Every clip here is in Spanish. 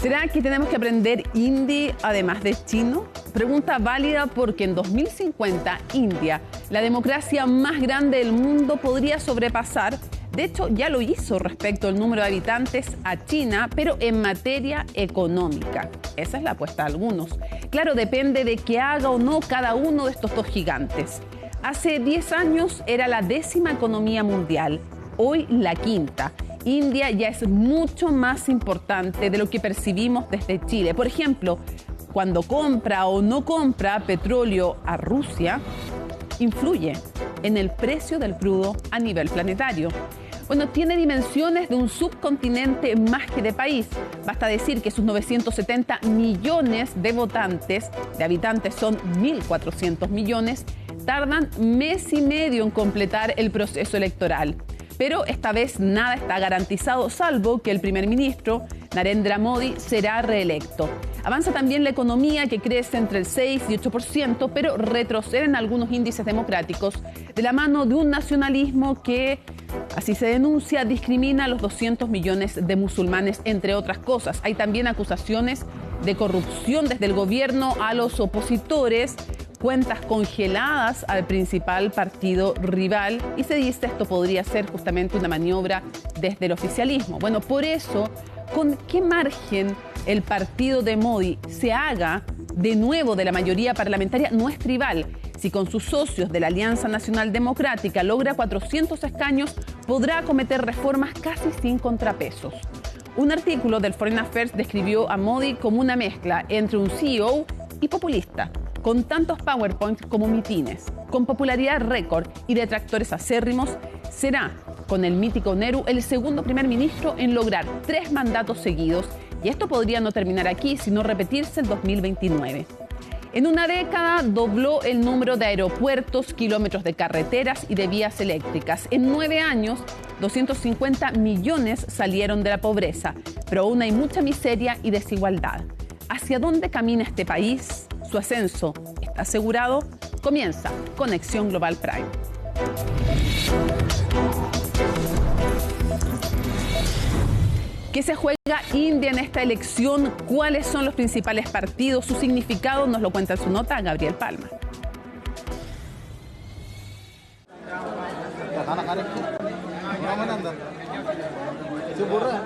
¿Será que tenemos que aprender hindi además de chino? Pregunta válida porque en 2050 India, la democracia más grande del mundo, podría sobrepasar, de hecho ya lo hizo respecto al número de habitantes, a China, pero en materia económica. Esa es la apuesta de algunos. Claro, depende de qué haga o no cada uno de estos dos gigantes. Hace 10 años era la 10ª economía mundial, hoy la 5ª. India ya es mucho más importante de lo que percibimos desde Chile. Por ejemplo, cuando compra o no compra petróleo a Rusia, influye en el precio del crudo a nivel planetario. Bueno, tiene dimensiones de un subcontinente más que de país. Basta decir que sus 970 millones de votantes, de habitantes son 1.400 millones, tardan mes y medio en completar el proceso electoral. Pero esta vez nada está garantizado, salvo que el primer ministro, Narendra Modi, será reelecto. Avanza también la economía, que crece entre el 6 y 8%, pero retroceden algunos índices democráticos de la mano de un nacionalismo que, así se denuncia, discrimina a los 200 millones de musulmanes, entre otras cosas. Hay también acusaciones de corrupción desde el gobierno a los opositores, cuentas congeladas al principal partido rival, y se dice esto podría ser justamente una maniobra desde el oficialismo. Bueno, por eso, ¿con qué margen el partido de Modi se haga de nuevo de la mayoría parlamentaria no es tribal? Si con sus socios de la Alianza Nacional Democrática logra 400 escaños, podrá acometer reformas casi sin contrapesos. Un artículo del Foreign Affairs describió a Modi como una mezcla entre un CEO y populista, con tantos PowerPoint como mitines, con popularidad récord y detractores acérrimos. Será, con el mítico Nehru, el segundo primer ministro en lograr 3 mandatos seguidos, y esto podría no terminar aquí, sino repetirse el 2029. En una década dobló el número de aeropuertos, kilómetros de carreteras y de vías eléctricas. En 9 años, 250 millones salieron de la pobreza, pero aún hay mucha miseria y desigualdad. ¿Hacia dónde camina este país? ¿Su ascenso está asegurado? Comienza Conexión Global Prime. ¿Qué se juega India en esta elección? ¿Cuáles son los principales partidos? Su significado nos lo cuenta en su nota Gabriel Palma.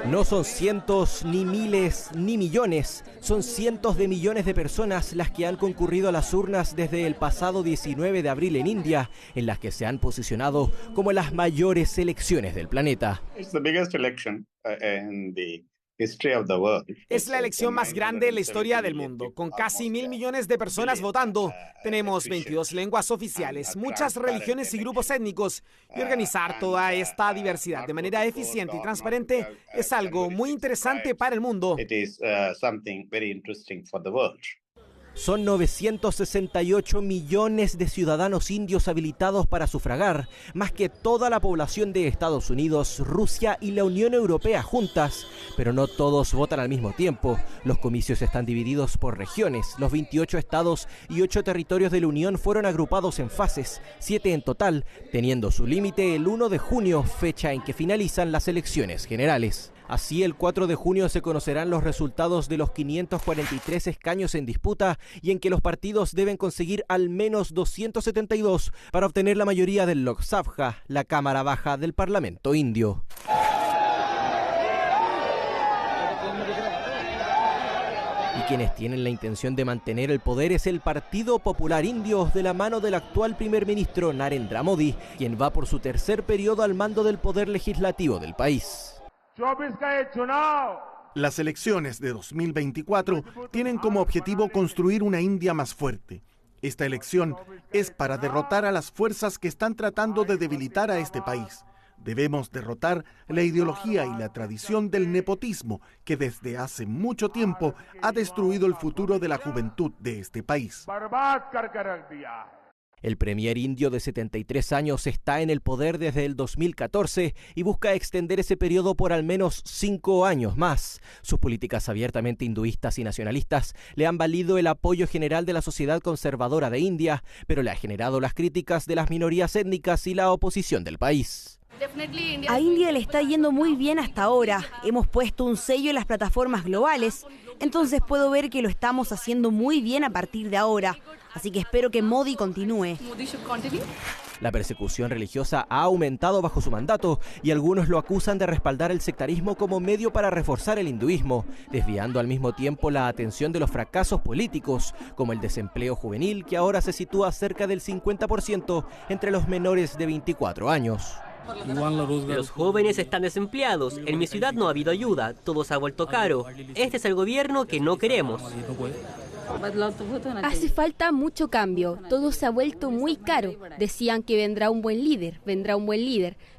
No son cientos, ni miles, ni millones. Son cientos de millones de personas las que han concurrido a las urnas desde el pasado 19 de abril en India, en las que se han posicionado como las mayores elecciones del planeta. Es la elección más grande en la historia del mundo, con casi 1.000 millones de personas votando. Tenemos 22 lenguas oficiales, muchas religiones y grupos étnicos, y organizar toda esta diversidad de manera eficiente y transparente es algo muy interesante para el mundo. Son 968 millones de ciudadanos indios habilitados para sufragar, más que toda la población de Estados Unidos, Rusia y la Unión Europea juntas. Pero no todos votan al mismo tiempo. Los comicios están divididos por regiones. Los 28 estados y 8 territorios de la Unión fueron agrupados en fases, 7 en total, teniendo su límite el 1 de junio, fecha en que finalizan las elecciones generales. Así, el 4 de junio se conocerán los resultados de los 543 escaños en disputa, y en que los partidos deben conseguir al menos 272 para obtener la mayoría del Lok Sabha, la Cámara Baja del Parlamento indio. Y quienes tienen la intención de mantener el poder es el Partido Popular Indio, de la mano del actual primer ministro Narendra Modi, quien va por su tercer periodo al mando del poder legislativo del país. Las elecciones de 2024 tienen como objetivo construir una India más fuerte. Esta elección es para derrotar a las fuerzas que están tratando de debilitar a este país. Debemos derrotar la ideología y la tradición del nepotismo que desde hace mucho tiempo ha destruido el futuro de la juventud de este país. El premier indio de 73 años está en el poder desde el 2014 y busca extender ese periodo por al menos 5 años más. Sus políticas abiertamente hinduistas y nacionalistas le han valido el apoyo general de la sociedad conservadora de India, pero le ha generado las críticas de las minorías étnicas y la oposición del país. A India le está yendo muy bien hasta ahora. Hemos puesto un sello en las plataformas globales. Entonces puedo ver que lo estamos haciendo muy bien a partir de ahora. Así que espero que Modi continúe. La persecución religiosa ha aumentado bajo su mandato y algunos lo acusan de respaldar el sectarismo como medio para reforzar el hinduismo, desviando al mismo tiempo la atención de los fracasos políticos, como el desempleo juvenil, que ahora se sitúa cerca del 50% entre los menores de 24 años. Los jóvenes están desempleados. En mi ciudad no ha habido ayuda. Todo se ha vuelto caro. Este es el gobierno que no queremos. Hace falta mucho cambio. Todo se ha vuelto muy caro. Decían que vendrá un buen líder,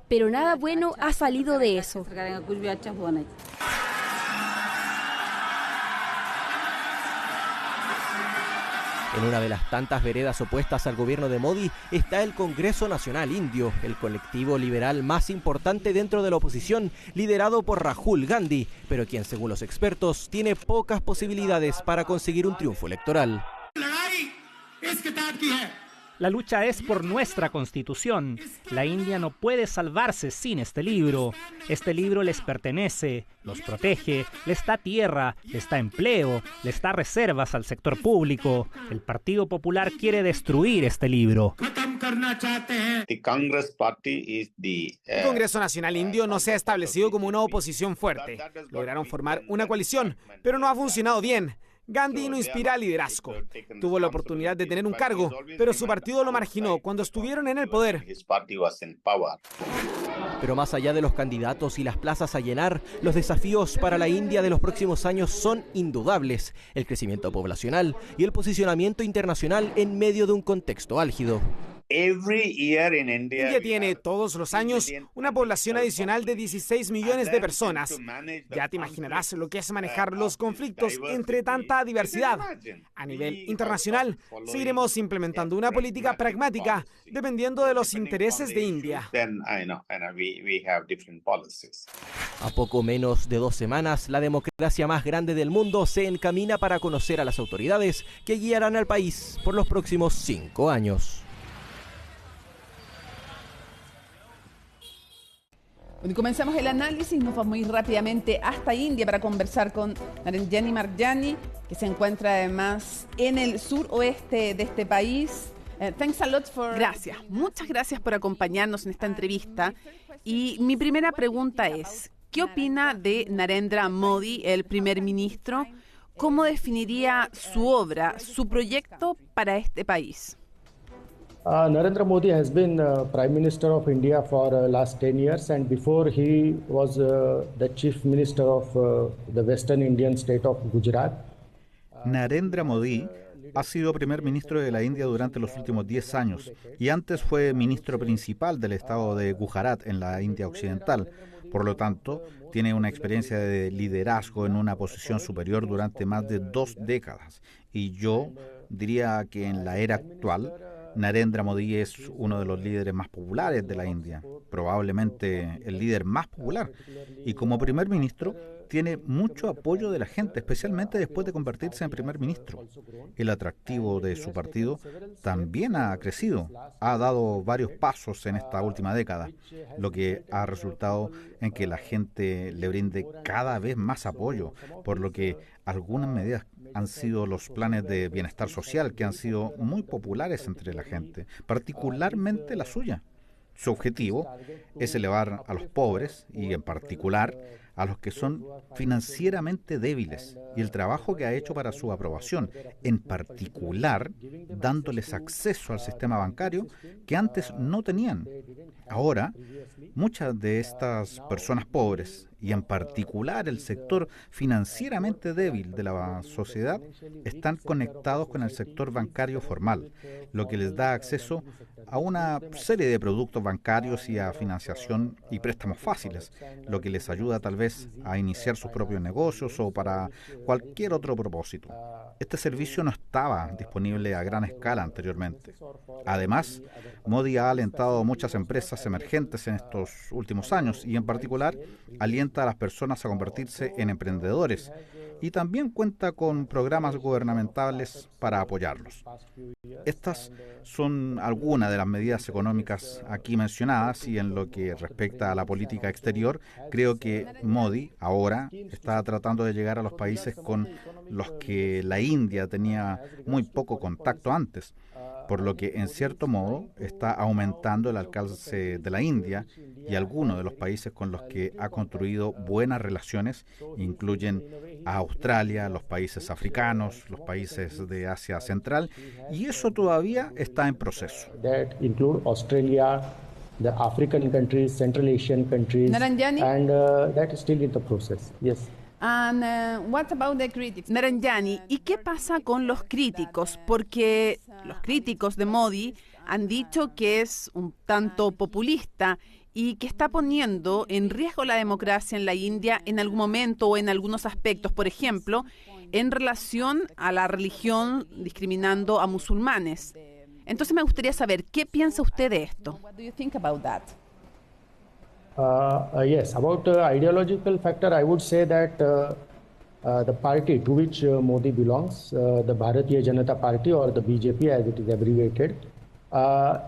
pero nada bueno ha salido de eso. En una de las tantas veredas opuestas al gobierno de Modi está el Congreso Nacional Indio, el colectivo liberal más importante dentro de la oposición, liderado por Rahul Gandhi, pero quien, según los expertos, tiene pocas posibilidades para conseguir un triunfo electoral. La lucha es por nuestra constitución. La India no puede salvarse sin este libro. Este libro les pertenece, los protege, les da tierra, les da empleo, les da reservas al sector público. El Partido Popular quiere destruir este libro. El Congreso Nacional Indio no se ha establecido como una oposición fuerte. Lograron formar una coalición, pero no ha funcionado bien. Gandhi no inspira liderazgo. Tuvo la oportunidad de tener un cargo, pero su partido lo marginó cuando estuvieron en el poder. Pero más allá de los candidatos y las plazas a llenar, los desafíos para la India de los próximos años son indudables: el crecimiento poblacional y el posicionamiento internacional en medio de un contexto álgido. India tiene todos los años una población adicional de 16 millones de personas. Ya te imaginarás lo que es manejar los conflictos entre tanta diversidad. A nivel internacional, seguiremos implementando una política pragmática dependiendo de los intereses de India. A poco menos de 2 semanas, la democracia más grande del mundo se encamina para conocer a las autoridades que guiarán al país por los próximos 5 años. Bueno, comenzamos el análisis, nos vamos muy rápidamente hasta India para conversar con Narendrani Marjani, que se encuentra además en el suroeste de este país. Gracias, muchas gracias por acompañarnos en esta entrevista. Y mi primera pregunta es, ¿qué opina de Narendra Modi, el primer ministro? ¿Cómo definiría su obra, su proyecto para este país? Narendra Modi has been Prime Minister of India for last 10 years, and before he was the Chief Minister of the Western Indian state of Gujarat. Narendra Modi ha sido primer ministro de la India durante los últimos 10 años y antes fue ministro principal del estado de Gujarat en la India occidental. Por lo tanto, tiene una experiencia de liderazgo en una posición superior durante más de 2 décadas. Y yo diría que en la era actual, Narendra Modi es uno de los líderes más populares de la India, probablemente el líder más popular. Y como primer ministro, tiene mucho apoyo de la gente, especialmente después de convertirse en primer ministro. El atractivo de su partido también ha crecido, ha dado varios pasos en esta última década, lo que ha resultado en que la gente le brinde cada vez más apoyo, por lo que algunas medidas han sido los planes de bienestar social que han sido muy populares entre la gente, particularmente la suya. Su objetivo es elevar a los pobres y en particular a los que son financieramente débiles, y el trabajo que ha hecho para su aprobación, en particular dándoles acceso al sistema bancario que antes no tenían. Ahora, muchas de estas personas pobres, y en particular el sector financieramente débil de la sociedad, están conectados con el sector bancario formal, lo que les da acceso a una serie de productos bancarios y a financiación y préstamos fáciles, lo que les ayuda tal vez a iniciar sus propios negocios o para cualquier otro propósito. Este servicio no estaba disponible a gran escala anteriormente. Además, Modi ha alentado a muchas empresas emergentes en estos últimos años y en particular alienta a las personas a convertirse en emprendedores y también cuenta con programas gubernamentales para apoyarlos. Estas son algunas de las medidas económicas aquí mencionadas, y en lo que respecta a la política exterior, creo que Modi ahora está tratando de llegar a los países con los que la India tenía muy poco contacto antes, por lo que en cierto modo está aumentando el alcance de la India, y algunos de los países con los que ha construido buenas relaciones incluyen a Australia, los países africanos, los países de Asia Central, y eso todavía está en proceso. That include Australia, the African countries, Central Asian countries, Naranjani? and that is still in the process. Yes. And what about the critics? Naranjani, ¿y qué pasa con los críticos? Porque los críticos de Modi han dicho que es un tanto populista y que está poniendo en riesgo la democracia en la India en algún momento o en algunos aspectos, por ejemplo, en relación a la religión, discriminando a musulmanes. Entonces me gustaría saber, ¿qué piensa usted de esto? What do you think about that? Yes, about ideological factor, I would say that the party to which Modi belongs, the Bharatiya Janata Party, or the BJP as it is abbreviated,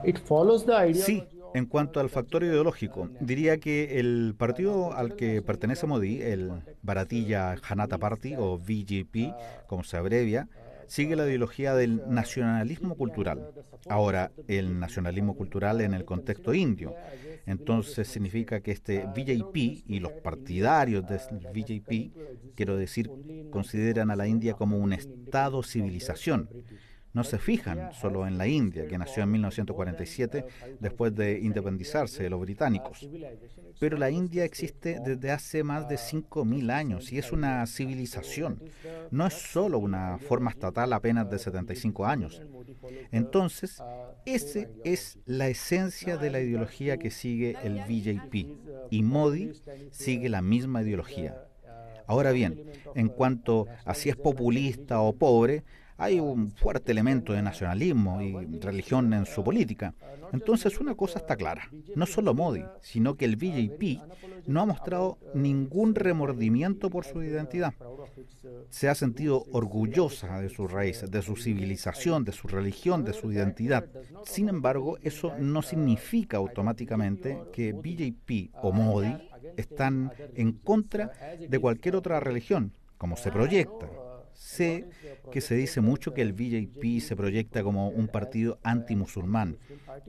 it follows the ideology. Sí, en cuanto al factor ideológico, diría que el partido al que pertenece Modi, el Bharatiya Janata Party, o BJP, como se abrevia, sigue la ideología del nacionalismo cultural. Ahora, el nacionalismo cultural en el contexto indio. Entonces significa que este BJP y los partidarios del BJP, quiero decir, consideran a la India como un estado-civilización. No se fijan solo en la India, que nació en 1947 después de independizarse de los británicos. Pero la India existe desde hace más de 5.000 años y es una civilización. No es solo una forma estatal apenas de 75 años. Entonces, esa es la esencia de la ideología que sigue el BJP, y Modi sigue la misma ideología. Ahora bien, en cuanto a si es populista o pobre, hay un fuerte elemento de nacionalismo y religión en su política. Entonces una cosa está clara, no solo Modi, sino que el BJP no ha mostrado ningún remordimiento por su identidad. Se ha sentido orgullosa de sus raíces, de su civilización, de su religión, de su identidad. Sin embargo, eso no significa automáticamente que BJP o Modi están en contra de cualquier otra religión, como se proyecta. Sé que se dice mucho que el BJP se proyecta como un partido antimusulmán,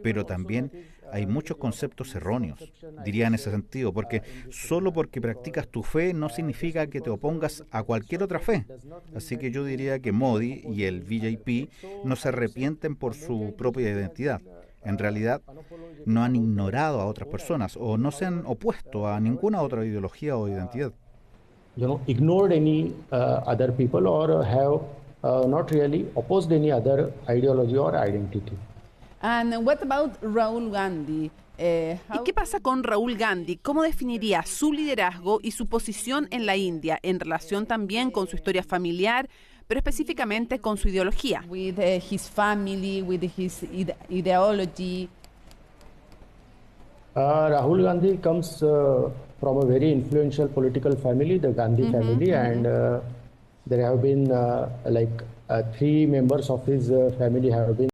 pero también hay muchos conceptos erróneos, diría en ese sentido, porque solo porque practicas tu fe no significa que te opongas a cualquier otra fe. Así que yo diría que Modi y el BJP no se arrepienten por su propia identidad. En realidad, no han ignorado a otras personas o no se han opuesto a ninguna otra ideología o identidad. Ignored any other people or have not really opposed any other ideology or identity. And what about Rahul Gandhi? ¿Y qué pasa con Rahul Gandhi? ¿Cómo definiría su liderazgo y su posición en la India en relación también con su historia familiar, pero específicamente con su ideología? With his family, with his ideology. Rahul Gandhi comes from a very influential political family, the Gandhi family, and there have been 3 members of his family have been.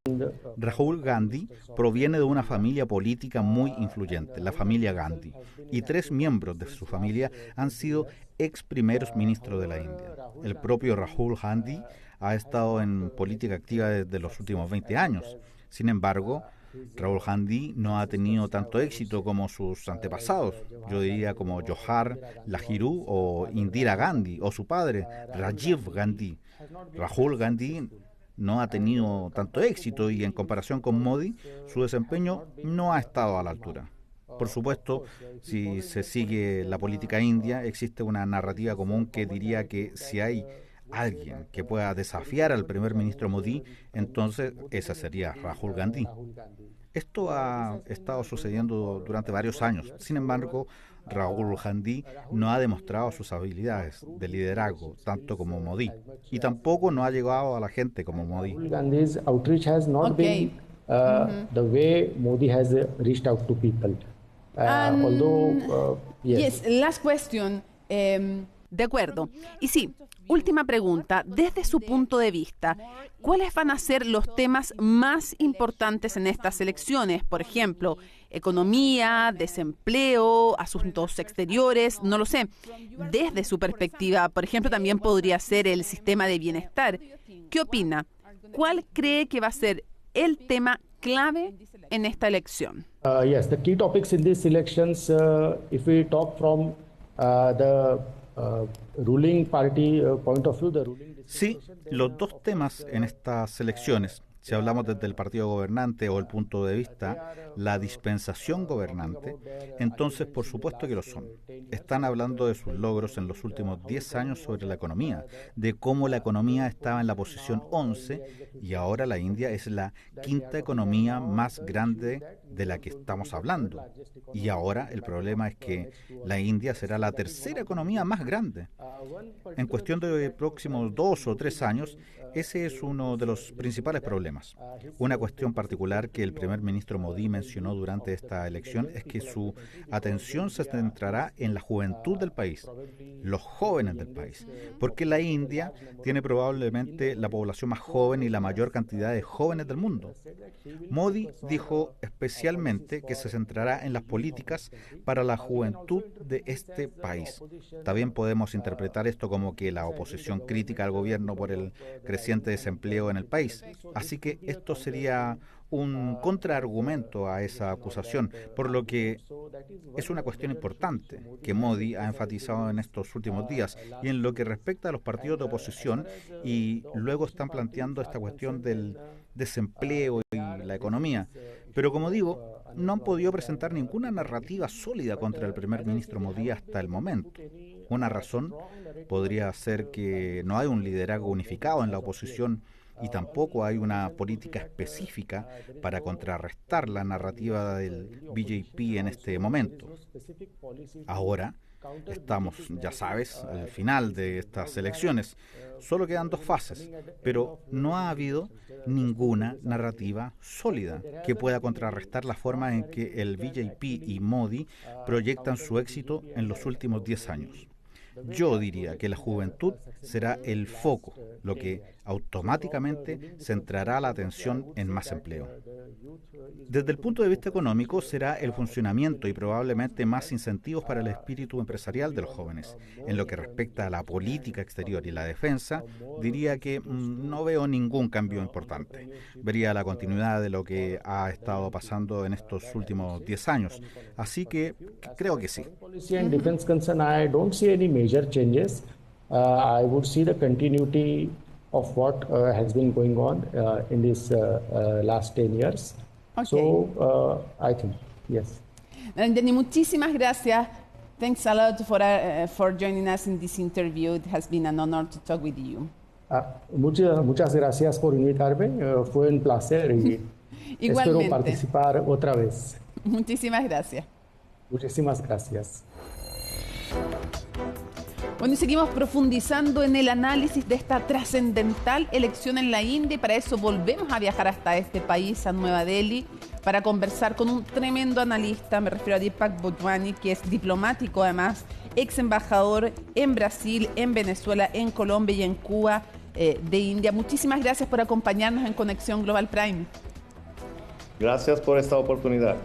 Rahul Gandhi proviene de una familia política muy influyente, la familia Gandhi, y 3 miembros de su familia han sido ex primeros ministros de la India. El propio Rahul Gandhi ha estado en política activa desde los últimos 20 años. Sin embargo, Rahul Gandhi no ha tenido tanto éxito como sus antepasados, yo diría como Johar Lahiri o Indira Gandhi o su padre Rajiv Gandhi. Rahul Gandhi no ha tenido tanto éxito y en comparación con Modi, su desempeño no ha estado a la altura. Por supuesto, si se sigue la política india, existe una narrativa común que diría que si hay alguien que pueda desafiar al primer ministro Modi, entonces ese sería Rahul Gandhi. Esto ha estado sucediendo durante varios años. Sin embargo, Rahul Gandhi no ha demostrado sus habilidades de liderazgo tanto como Modi, y tampoco no ha llegado a la gente como Modi. Gandhi's outreach has not been the way Modi has reached out to people. Although yes, last question. De acuerdo. Y sí, última pregunta. Desde su punto de vista, ¿cuáles van a ser los temas más importantes en estas elecciones? Por ejemplo, economía, desempleo, asuntos exteriores, no lo sé. Desde su perspectiva, por ejemplo, también podría ser el sistema de bienestar. ¿Qué opina? ¿Cuál cree que va a ser el tema clave en esta elección? Yes, the key topics in these elections, if we talk from the ruling party point of view, the ruling... Sí, los dos temas en estas elecciones, si hablamos desde el partido gobernante o el punto de vista, la dispensación gobernante, entonces por supuesto que lo son. Están hablando de sus logros en los últimos 10 años sobre la economía, de cómo la economía estaba en la posición 11 y ahora la India es la quinta economía más grande de la que estamos hablando. Y ahora el problema es que la India será la tercera economía más grande. En cuestión de próximos 2 o 3 años, ese es uno de los principales problemas. Una cuestión particular que el primer ministro Modi mencionó durante esta elección es que su atención se centrará en la juventud del país, los jóvenes del país, porque la India tiene probablemente la población más joven y la mayor cantidad de jóvenes del mundo. Modi dijo especialmente que se centrará en las políticas para la juventud de este país. También podemos interpretar esto como que la oposición critica al gobierno por el creciente desempleo en el país. Así que esto sería un contraargumento a esa acusación, por lo que es una cuestión importante que Modi ha enfatizado en estos últimos días y en lo que respecta a los partidos de oposición, y luego están planteando esta cuestión del desempleo y la economía. Pero como digo, no han podido presentar ninguna narrativa sólida contra el primer ministro Modi hasta el momento. Una razón podría ser que no hay un liderazgo unificado en la oposición y tampoco hay una política específica para contrarrestar la narrativa del BJP en este momento. Ahora estamos, ya sabes, al final de estas elecciones. Solo quedan 2 fases, pero no ha habido ninguna narrativa sólida que pueda contrarrestar la forma en que el BJP y Modi proyectan su éxito en los últimos 10 años. Yo diría que la juventud será el foco, lo que automáticamente centrará la atención en más empleo. Desde el punto de vista económico será el funcionamiento y probablemente más incentivos para el espíritu empresarial de los jóvenes. En lo que respecta a la política exterior y la defensa, diría que no veo ningún cambio importante. Vería la continuidad de lo que ha estado pasando en estos últimos 10 años. Así que creo que sí. Major changes. I would see the continuity of what has been going on in these last 10 years. Okay. So I think, yes. Narendra, muchísimas gracias. Thanks a lot for joining us in this interview. It has been an honor to talk with you. Muchas gracias por invitarme. Fue un placer y espero participar otra vez. Muchísimas gracias. Muchísimas gracias. Bueno, y seguimos profundizando en el análisis de esta trascendental elección en la India, y para eso volvemos a viajar hasta este país, a Nueva Delhi, para conversar con un tremendo analista. Me refiero a Deepak Bhojwani, que es diplomático además, ex embajador en Brasil, en Venezuela, en Colombia y en Cuba de India. Muchísimas gracias por acompañarnos en Conexión Global Prime. Gracias por esta oportunidad.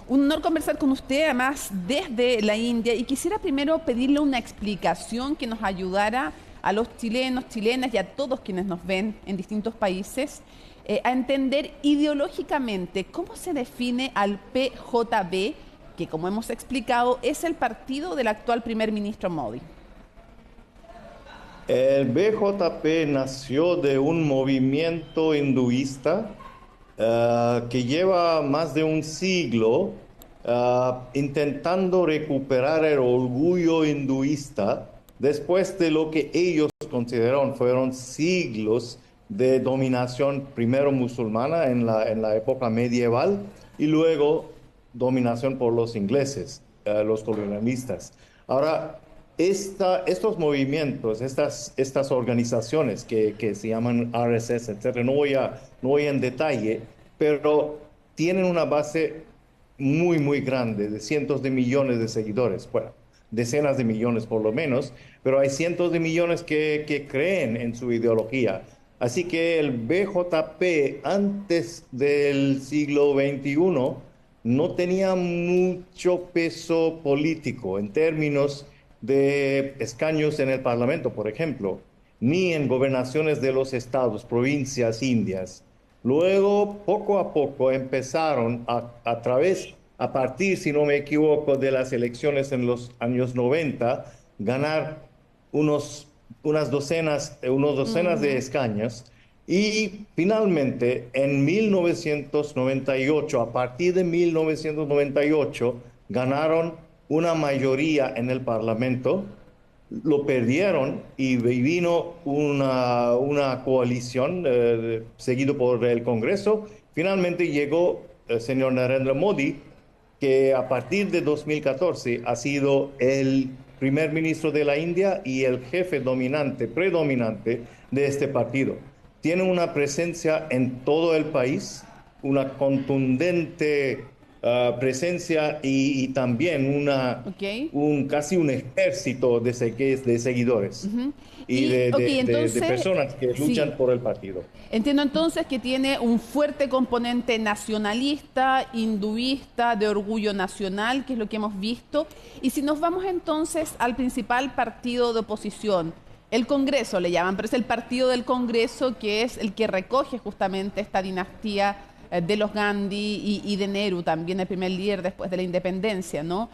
Un honor conversar con usted, además, desde la India, y quisiera primero pedirle una explicación que nos ayudara a los chilenos, chilenas y a todos quienes nos ven en distintos países a entender ideológicamente cómo se define al PJB, que, como hemos explicado, es el partido del actual primer ministro Modi. El BJP nació de un movimiento hinduista que lleva más de un siglo intentando recuperar el orgullo hinduista después de lo que ellos consideraron fueron siglos de dominación, primero musulmana en la época medieval y luego dominación por los ingleses, los colonialistas. Ahora, estos movimientos, estas organizaciones que se llaman RSS, etc., no voy en detalle, pero tienen una base muy, muy grande de cientos de millones de seguidores. Bueno, decenas de millones por lo menos, pero hay cientos de millones que creen en su ideología. Así que el BJP antes del siglo XXI no tenía mucho peso político en términos de escaños en el Parlamento, por ejemplo, ni en gobernaciones de los estados, provincias indias. Luego, poco a poco, empezaron a partir, si no me equivoco, de las elecciones en los años 90, ganar unas docenas de escaños. Y finalmente, en 1998, a partir de 1998, ganaron una mayoría en el Parlamento, lo perdieron y vino una coalición seguido por el Congreso. Finalmente llegó el señor Narendra Modi, que a partir de 2014 ha sido el primer ministro de la India y el jefe predominante de este partido. Tiene una presencia en todo el país, una contundente presencia y también casi un ejército de seguidores y de personas que luchan por el partido. Entiendo entonces que tiene un fuerte componente nacionalista, hinduista, de orgullo nacional, que es lo que hemos visto. Y si nos vamos entonces al principal partido de oposición, el Congreso le llaman, pero es el partido del Congreso que es el que recoge justamente esta dinastía de los Gandhi y de Nehru, también el primer líder después de la independencia, ¿no?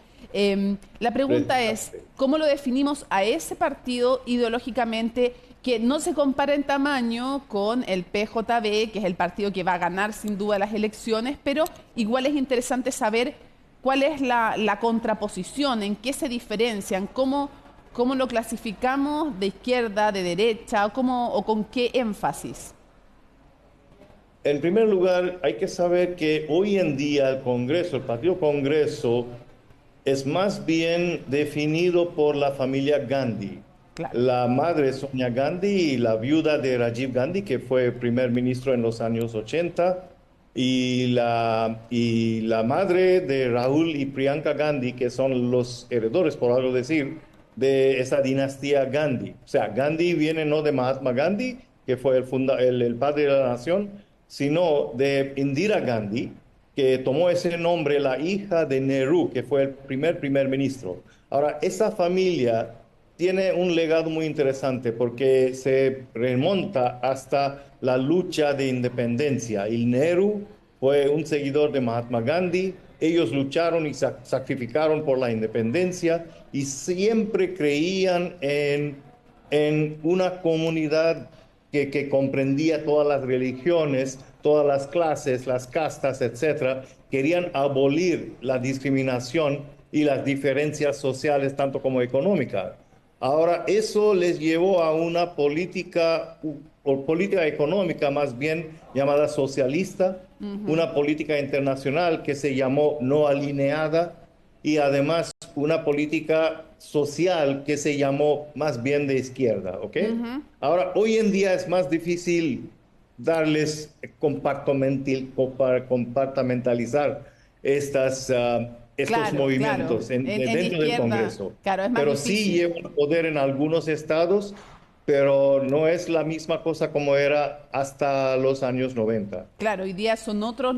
La pregunta es, ¿cómo lo definimos a ese partido ideológicamente que no se compara en tamaño con el PJB, que es el partido que va a ganar sin duda las elecciones, pero igual es interesante saber cuál es la contraposición, en qué se diferencian, cómo lo clasificamos de izquierda, de derecha, o con qué énfasis? En primer lugar, hay que saber que hoy en día el Partido Congreso, es más bien definido por la familia Gandhi. Claro. La madre Sonia Gandhi y la viuda de Rajiv Gandhi, que fue primer ministro en los años 80, y la madre de Rahul y Priyanka Gandhi, que son los heredores, por algo decir, de esa dinastía Gandhi. O sea, Gandhi viene no de Mahatma Gandhi, que fue el padre de la nación, sino de Indira Gandhi, que tomó ese nombre la hija de Nehru, que fue el primer ministro. Ahora, esa familia tiene un legado muy interesante porque se remonta hasta la lucha de independencia. Y Nehru fue un seguidor de Mahatma Gandhi. Ellos lucharon y sacrificaron por la independencia y siempre creían en una comunidad que comprendía todas las religiones, todas las clases, las castas, etc. Querían abolir la discriminación y las diferencias sociales, tanto como económicas. Ahora, eso les llevó a una política económica más bien llamada socialista, una política internacional que se llamó no alineada y además una política social que se llamó más bien de izquierda, ¿ok? Ahora, hoy en día es más difícil darles compartamentalizar estos movimientos dentro del Congreso. Claro, es más pero difícil. Sí llevan poder en algunos estados, pero no es la misma cosa como era hasta los años 90. Claro, hoy día son otros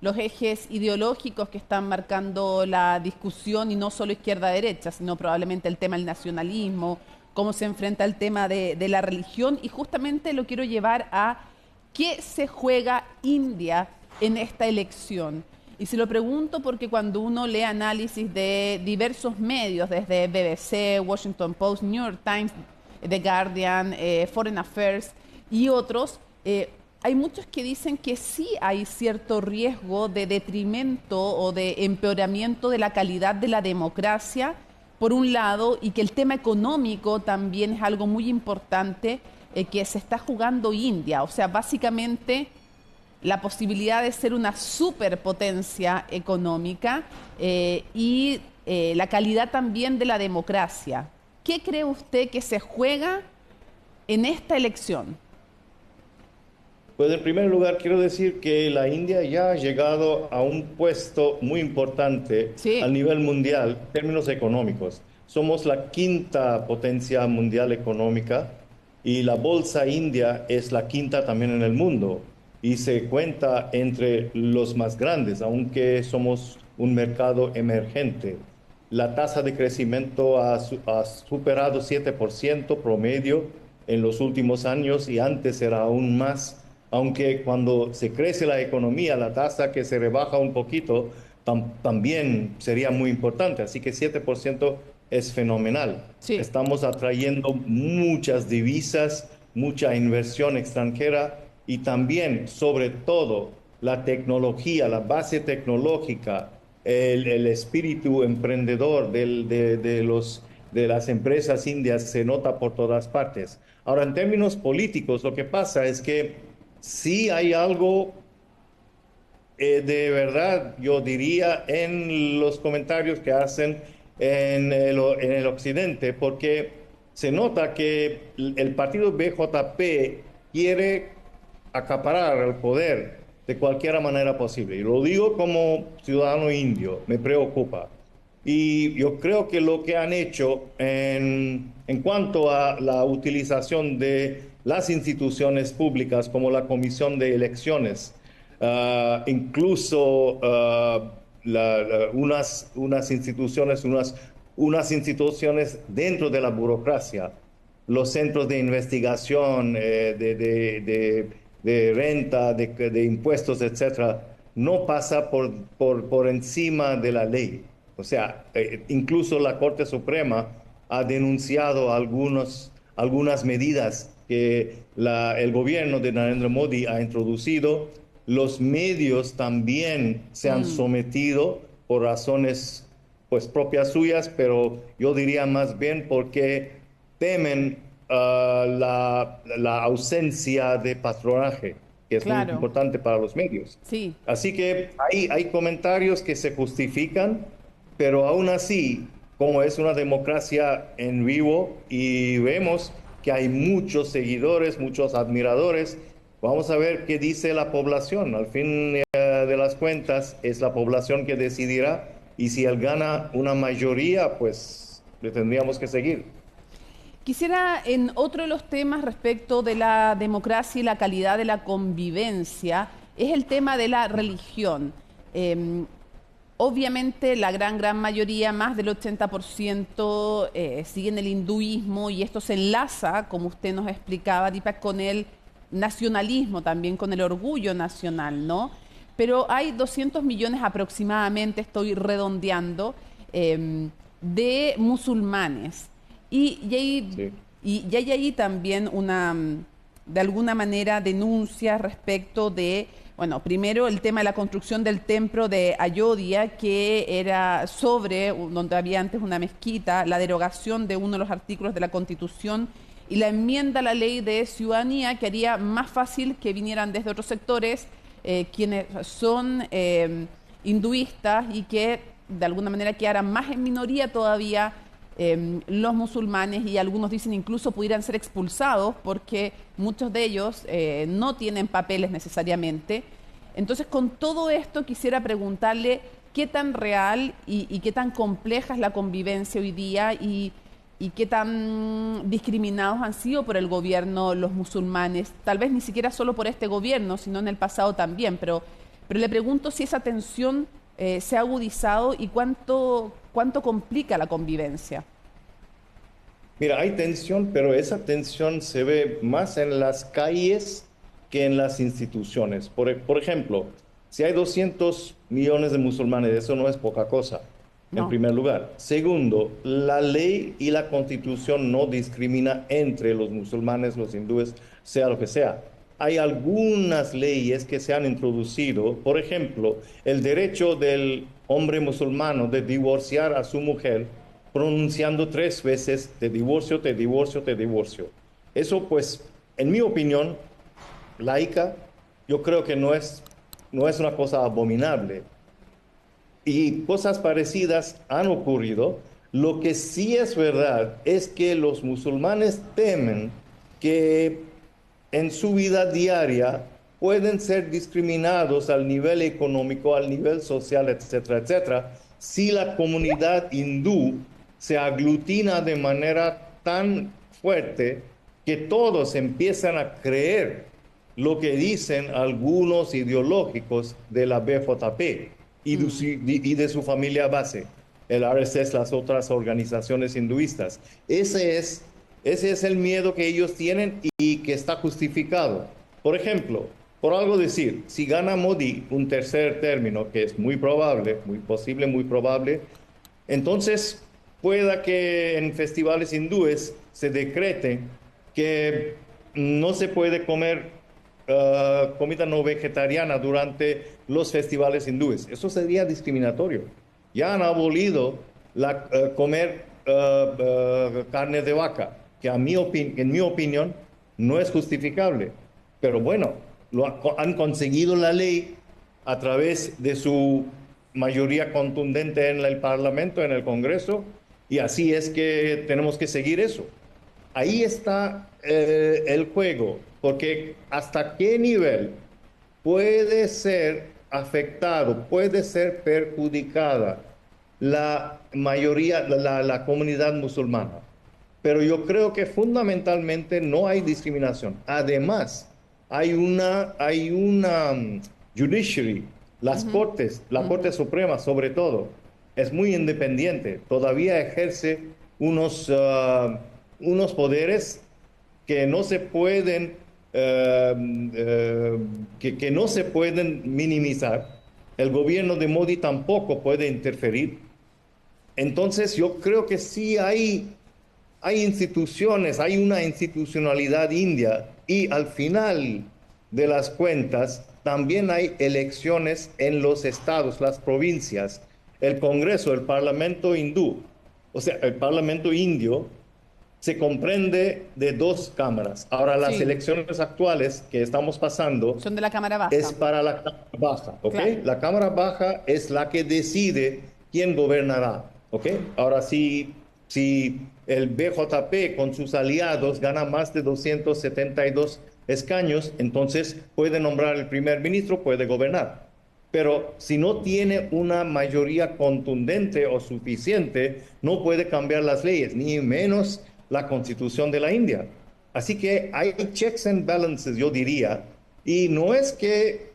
los ejes ideológicos que están marcando la discusión, y no solo izquierda-derecha, sino probablemente el tema del nacionalismo, cómo se enfrenta el tema de la religión, y justamente lo quiero llevar a qué se juega India en esta elección. Y se lo pregunto porque cuando uno lee análisis de diversos medios, desde BBC, Washington Post, New York Times, The Guardian, Foreign Affairs y otros, hay muchos que dicen que sí hay cierto riesgo de detrimento o de empeoramiento de la calidad de la democracia, por un lado, y que el tema económico también es algo muy importante que se está jugando India. O sea, básicamente la posibilidad de ser una superpotencia económica y la calidad también de la democracia. ¿Qué cree usted que se juega en esta elección? Pues en primer lugar quiero decir que la India ya ha llegado a un puesto muy importante a nivel mundial en términos económicos. somos la quinta potencia mundial económica y la bolsa india es la quinta también en el mundo y se cuenta entre los más grandes, aunque somos un mercado emergente. La tasa de crecimiento ha superado 7% promedio en los últimos años y antes era aún más, aunque cuando se crece la economía, la tasa que se rebaja un poquito también sería muy importante, así que 7% es fenomenal. Sí. Estamos atrayendo muchas divisas, mucha inversión extranjera y también, sobre todo, la tecnología, la base tecnológica, el espíritu emprendedor de las empresas indias se nota por todas partes. Ahora, en términos políticos, lo que pasa es que sí hay algo de verdad, yo diría, en los comentarios que hacen en el occidente, porque se nota que el partido BJP quiere acaparar el poder de cualquier manera posible. Y lo digo como ciudadano indio, me preocupa. Y yo creo que lo que han hecho en cuanto a la utilización de las instituciones públicas como la Comisión de Elecciones, incluso unas instituciones dentro de la burocracia, los centros de investigación de renta, de impuestos, etcétera, no pasa por encima de la ley. O sea, incluso la Corte Suprema ha denunciado algunas medidas que el gobierno de Narendra Modi ha introducido. Los medios también se han sometido por razones pues propias suyas, pero yo diría más bien porque temen la ausencia de patronaje, que es muy importante para los medios. Sí. Así que hay comentarios que se justifican, pero aún así, como es una democracia en vivo y vemos que hay muchos seguidores, muchos admiradores, vamos a ver qué dice la población. Al fin de las cuentas, es la población que decidirá y si él gana una mayoría, pues le tendríamos que seguir. Quisiera, en otro de los temas respecto de la democracia y la calidad de la convivencia, es el tema de la religión. Obviamente la gran mayoría, más del 80%, siguen el hinduismo y esto se enlaza, como usted nos explicaba, Deepak, con el nacionalismo, también con el orgullo nacional, ¿no? Pero hay 200 millones aproximadamente, estoy redondeando, de musulmanes. Y hay ahí también de alguna manera, denuncia respecto de, bueno, primero el tema de la construcción del templo de Ayodhya, que era donde había antes una mezquita, la derogación de uno de los artículos de la Constitución y la enmienda a la ley de ciudadanía que haría más fácil que vinieran desde otros sectores quienes son hinduistas y que de alguna manera quedaran más en minoría todavía los musulmanes, y algunos dicen incluso pudieran ser expulsados porque muchos de ellos no tienen papeles necesariamente. Entonces, con todo esto quisiera preguntarle qué tan real y qué tan compleja es la convivencia hoy día y qué tan discriminados han sido por el gobierno los musulmanes, tal vez ni siquiera solo por este gobierno, sino en el pasado también, pero le pregunto si esa tensión se ha agudizado y cuánto complica la convivencia. Mira, hay tensión, pero esa tensión se ve más en las calles que en las instituciones. Por ejemplo, si hay 200 millones de musulmanes, eso no es poca cosa, en primer lugar. Segundo, la ley y la Constitución no discrimina entre los musulmanes, los hindúes, sea lo que sea. Hay algunas leyes que se han introducido, por ejemplo, el derecho del hombre musulmano de divorciar a su mujer, pronunciando 3 veces te divorcio, te divorcio, te divorcio. Eso, pues, en mi opinión laica, yo creo que no es una cosa abominable. Y cosas parecidas han ocurrido. Lo que sí es verdad es que los musulmanes temen que en su vida diaria pueden ser discriminados al nivel económico, al nivel social, etcétera, etcétera, si la comunidad hindú se aglutina de manera tan fuerte que todos empiezan a creer lo que dicen algunos ideológicos de la BJP y de su familia base, el RSS, las otras organizaciones hinduistas. Ese es el miedo que ellos tienen y que está justificado. Por ejemplo, por algo decir, si gana Modi un tercer término, que es muy probable, muy posible, muy probable, entonces pueda que en festivales hindúes se decrete que no se puede comer comida no vegetariana durante los festivales hindúes. Eso sería discriminatorio. Ya han abolido comer carne de vaca, que en mi opinión no es justificable. Pero bueno, han conseguido la ley a través de su mayoría contundente en el Parlamento, en el Congreso, y así es que tenemos que seguir eso. Ahí está el juego, porque hasta qué nivel puede ser afectado, puede ser perjudicada la mayoría, la comunidad musulmana. Pero yo creo que fundamentalmente no hay discriminación. Además, hay una judiciary, las cortes, la Corte Suprema sobre todo, es muy independiente, todavía ejerce unos poderes que no se pueden que no se pueden minimizar. El gobierno de Modi tampoco puede interferir. Entonces yo creo que sí hay instituciones, hay una institucionalidad india, y al final de las cuentas también hay elecciones en los estados, las provincias, el Congreso, el Parlamento hindú, o sea, el Parlamento indio se comprende de 2 cámaras. Ahora, las elecciones actuales que estamos pasando son de la Cámara Baja. Es para la Cámara Baja, ¿ok? Claro. La Cámara Baja es la que decide quién gobernará, ¿ok? Ahora, si el BJP con sus aliados gana más de 272 escaños, entonces puede nombrar el primer ministro, puede gobernar. Pero si no tiene una mayoría contundente o suficiente, no puede cambiar las leyes, ni menos la Constitución de la India. Así que hay checks and balances, yo diría, y no es que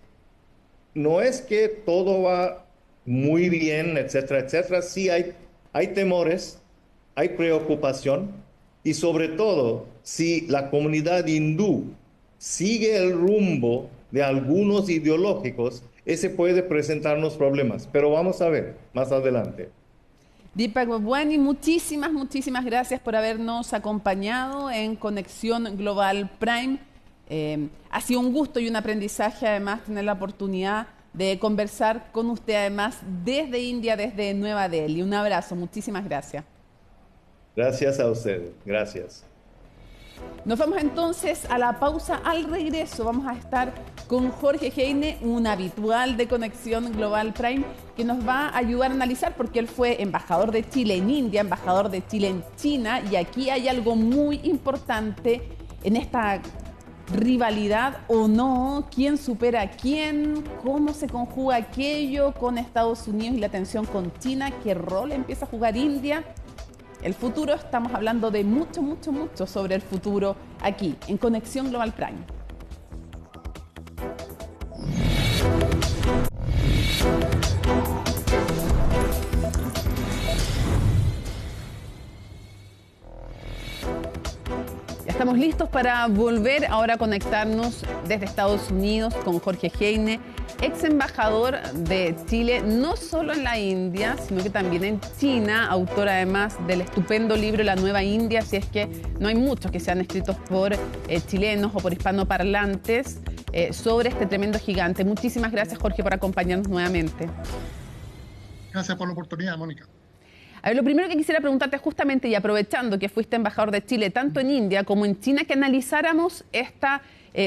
todo va muy bien, etcétera, etcétera. Sí hay temores, hay preocupación, y sobre todo, si la comunidad hindú sigue el rumbo de algunos ideológicos, ese puede presentarnos problemas. Pero vamos a ver más adelante. Deepak Babwani, muchísimas gracias por habernos acompañado en Conexión Global Prime. Ha sido un gusto y un aprendizaje, además, tener la oportunidad de conversar con usted, además, desde India, desde Nueva Delhi. Un abrazo, muchísimas gracias. Gracias a ustedes, gracias. Nos vamos entonces a la pausa. Al regreso vamos a estar con Jorge Heine, un habitual de Conexión Global Prime, que nos va a ayudar a analizar, porque él fue embajador de Chile en India, embajador de Chile en China, y aquí hay algo muy importante en esta rivalidad o no, quién supera a quién, cómo se conjuga aquello con Estados Unidos y la tensión con China, qué rol empieza a jugar India. El futuro, estamos hablando de mucho sobre el futuro aquí, en Conexión Global Prime. Ya estamos listos para volver ahora a conectarnos desde Estados Unidos con Jorge Heine, ex embajador de Chile, no solo en la India, sino que también en China, autor además del estupendo libro La Nueva India, si es que no hay muchos que sean escritos por chilenos o por hispanoparlantes sobre este tremendo gigante. Muchísimas gracias, Jorge, por acompañarnos nuevamente. Gracias por la oportunidad, Mónica. A ver, lo primero que quisiera preguntarte justamente, y aprovechando que fuiste embajador de Chile tanto en India como en China, que analizáramos esta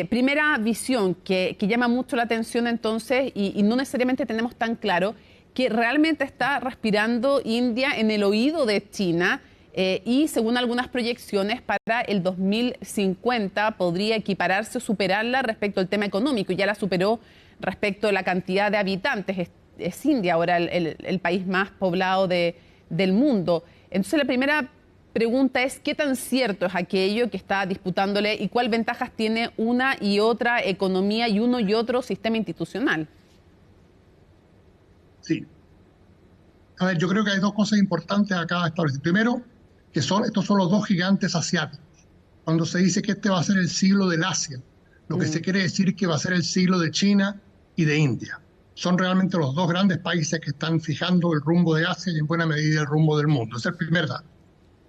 primera visión que llama mucho la atención entonces, y no necesariamente tenemos tan claro que realmente está respirando India en el oído de China, y según algunas proyecciones para el 2050 podría equipararse o superarla respecto al tema económico, y ya la superó respecto a la cantidad de habitantes. Es India ahora el país más poblado del mundo. Entonces la primera pregunta es, ¿qué tan cierto es aquello que está disputándole y cuál ventajas tiene una y otra economía y uno y otro sistema institucional? Sí. A ver, yo creo que hay dos cosas importantes acá a establecer. Primero, que estos son los dos gigantes asiáticos. Cuando se dice que este va a ser el siglo del Asia, lo que se quiere decir es que va a ser el siglo de China y de India. Son realmente los dos grandes países que están fijando el rumbo de Asia y en buena medida el rumbo del mundo. Ese es el primer dato.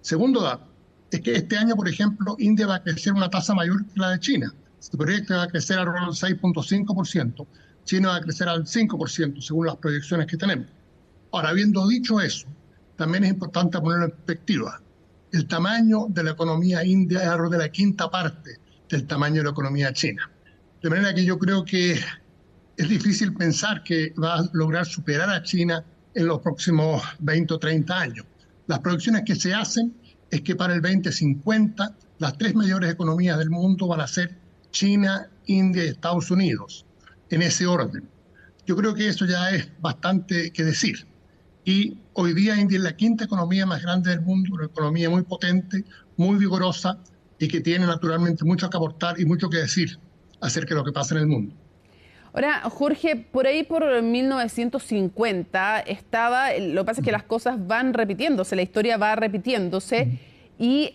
Segundo dato, es que este año, por ejemplo, India va a crecer una tasa mayor que la de China. Se proyecta que va a crecer al 6.5%. China va a crecer al 5%, según las proyecciones que tenemos. Ahora, habiendo dicho eso, también es importante ponerlo en perspectiva. El tamaño de la economía india es algo de la quinta parte del tamaño de la economía china. De manera que yo creo que es difícil pensar que va a lograr superar a China en los próximos 20 o 30 años. Las proyecciones que se hacen es que para el 2050 las tres mayores economías del mundo van a ser China, India y Estados Unidos, en ese orden. Yo creo que eso ya es bastante que decir. Y hoy día India es la quinta economía más grande del mundo, una economía muy potente, muy vigorosa y que tiene naturalmente mucho que aportar y mucho que decir acerca de lo que pasa en el mundo. Ahora, Jorge, por ahí por 1950 estaba, lo que pasa es que las cosas van repitiéndose, la historia va repitiéndose, y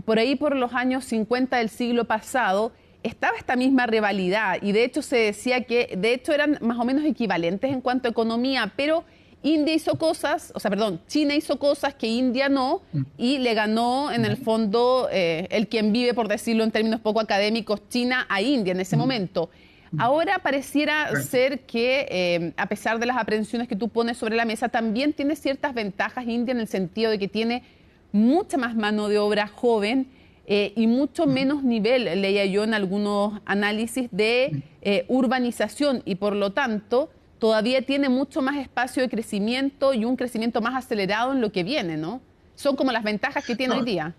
por ahí por los años 50 del siglo pasado estaba esta misma rivalidad, y de hecho se decía que de hecho eran más o menos equivalentes en cuanto a economía, pero China hizo cosas que India no, y le ganó en el fondo el quien vive, por decirlo en términos poco académicos, China a India en ese momento. Ahora pareciera ser que, a pesar de las aprehensiones que tú pones sobre la mesa, también tiene ciertas ventajas India en el sentido de que tiene mucha más mano de obra joven y mucho menos nivel, leía yo en algunos análisis, de urbanización, y por lo tanto todavía tiene mucho más espacio de crecimiento y un crecimiento más acelerado en lo que viene, ¿no? Son como las ventajas que tiene hoy día.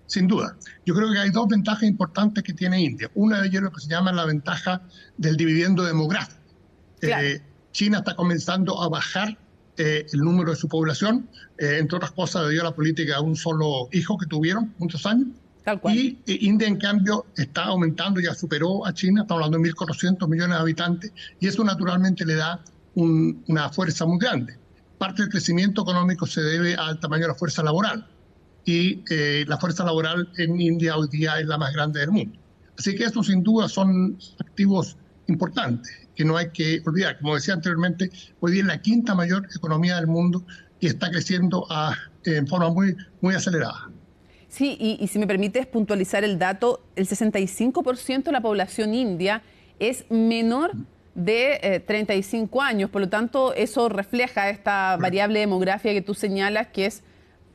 Sin duda. Yo creo que hay dos ventajas importantes que tiene India. Una de ellas es lo que se llama la ventaja del dividendo demográfico. Claro. China está comenzando a bajar el número de su población, entre otras cosas debido a la política de un solo hijo que tuvieron muchos años. Tal cual. Y India, en cambio, está aumentando, ya superó a China, estamos hablando de 1.400 millones de habitantes, y eso naturalmente le da una fuerza muy grande. Parte del crecimiento económico se debe al tamaño de la fuerza laboral. Y la fuerza laboral en India hoy día es la más grande del mundo. Así que estos sin duda son activos importantes que no hay que olvidar. Como decía anteriormente, hoy día es la quinta mayor economía del mundo y está creciendo en forma muy acelerada. Sí, y si me permites puntualizar el dato, el 65% de la población india es menor de 35 años. Por lo tanto, eso refleja esta variable demográfica que tú señalas, que es